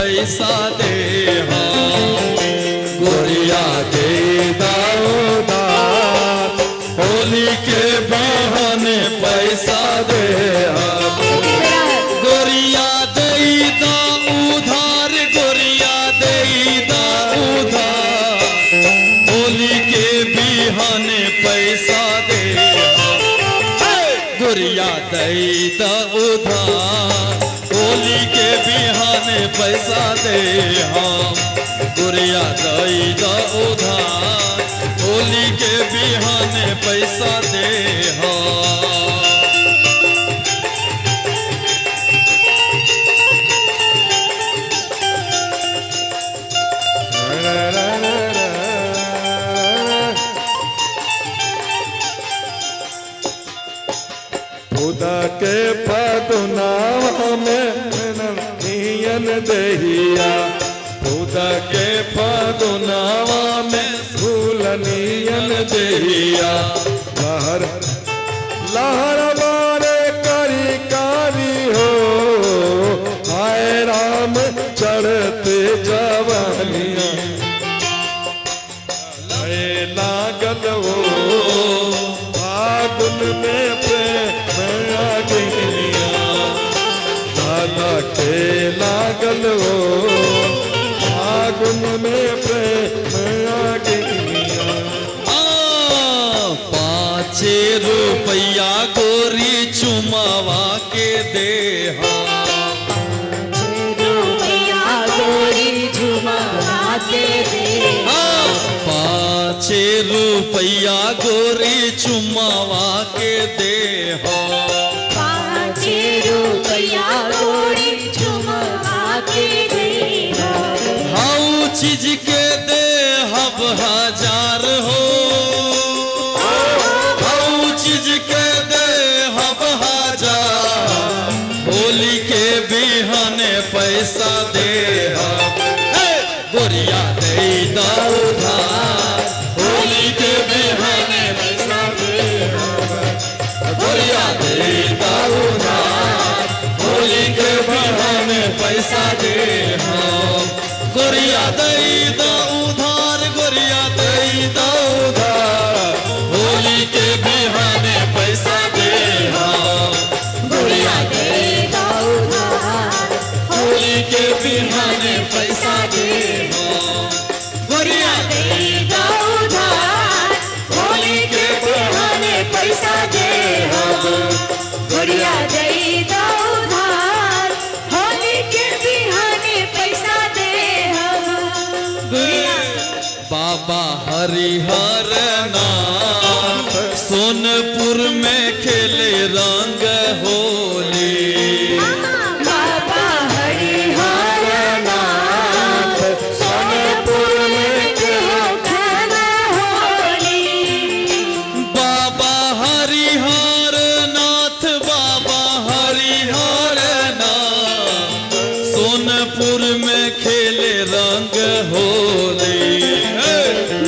पैसा दे गोरिया दे उधार होली के बहाने पैसा दे गोरिया दे उधार गोरिया दे उधार होली के बहाने पैसा दे गोरिया दे उधार होली के बिहाने पैसा दे हम गोरिया दई उधार होली के बिहाने पैसा दे हम खुदा के पदुनावा में नियन दहिया खुदा के पदुनावा में फूलनियन दहिया लहर लहर मारे करी कारी हो हाय राम चढ़ते जवानिया लागल हो फागुन में दादा के लागल हो फागुन में प्रेम आगिया 5 रुपया गोरी चुमावा के दे 5 रुपया गोरी चुमावा के दे 5 रुपया गोरी चुमावा के दे 5 रुपया गोरी चुमावा के दे हाउ चीज के दे हब हजार हो हाउ चीज के दे हब हजार होली के बिहाने पैसा दे गोरिया दे उधार होली के बिहाने पैसा दे गोरिया दे उधार होली के बिहाने पैसा दे गोरिया दे उधार गोरिया दे उधार होली के बिहाने पैसा दे गोरिया दे उधार होली के बिहाने पैसा दे गोरिया दे उधार होली के बहाने पैसा दे गोरिया दे उधार होली के बहाने पैसा दे बाबा हरिहर नाथ सोनपुर में खेले रंग होली बाबा हरिहर नाथ सोनपुर में खेले होली बाबा हरिहर नाथ सोनपुर में खेले रंग होली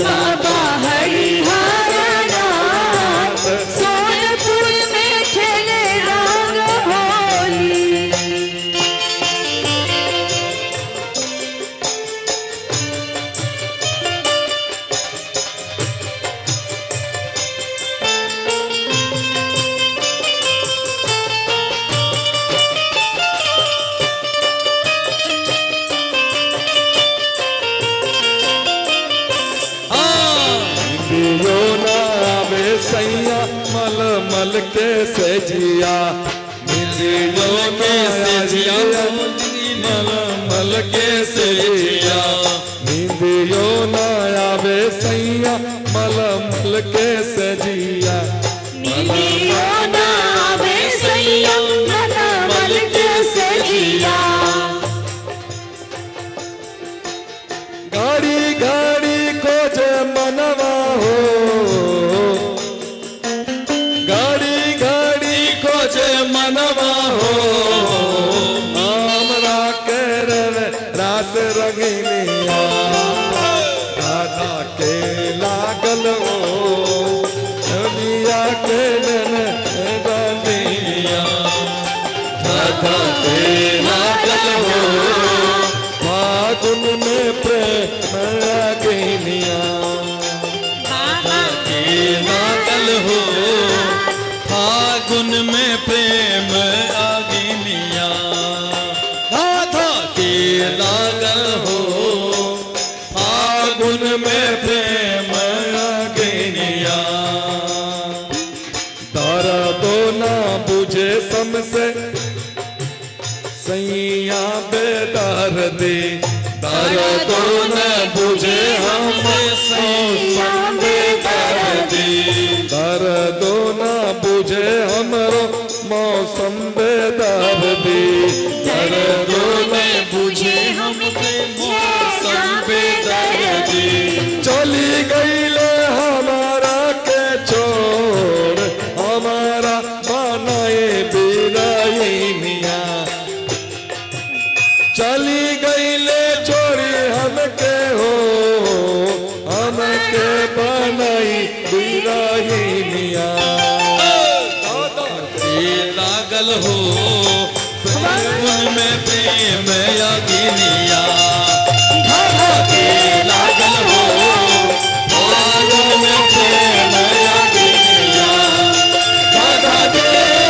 बाबा हरिहर नाथ सोनपुर में खेले रंग होली दियो ना आवे सैया मल मल के सजिया दियो के सजिया मल मल के सजिया दियो ना आवे सैया मल मल के सजिया नीलियो ना आवे सैया मल के सजिया गाड़ी गाड़ी को जे मनवा हो गाड़ी गाड़ी को जे मनवा हो हमरा के रास रंगीनिया दादा के लागल हो नदिया के बनिया दादा के लागल हो फागुन में प्रेम अग्निया के लागल हो फागुन में प्रेम अग्निया राधा के लागल हो फागुन में प्रेम अग्निया दर्दो ना बुझे समसे सैया बेदर्दी दर्दो न बुझे हमसे सैया बेदर्दी दर्दो न बुझे हमरो मौसम बेदर्दी दर्दो में बुझे हमके मौसम बेदर्दी चली गईले हमारा के छोड़ हमारा बनाए बिराइनिया चली गईले छोड़ी हमके हो हमके बनाई बिराइनिया के लागल हो फागुन में प्रेम अग्निया राधा के लागल हो फागुन में प्रेम अग्निया राधा के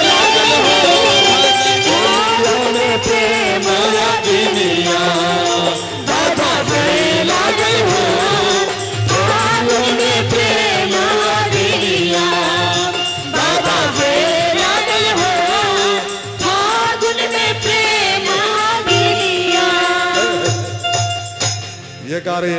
लागल हो फागुन में प्रेम अग्निया राधा के लागल हो फागुन में प्रेम अग्निया बाबा के लागल हो फागुन में प्रेम अग्निया ये गा रही है।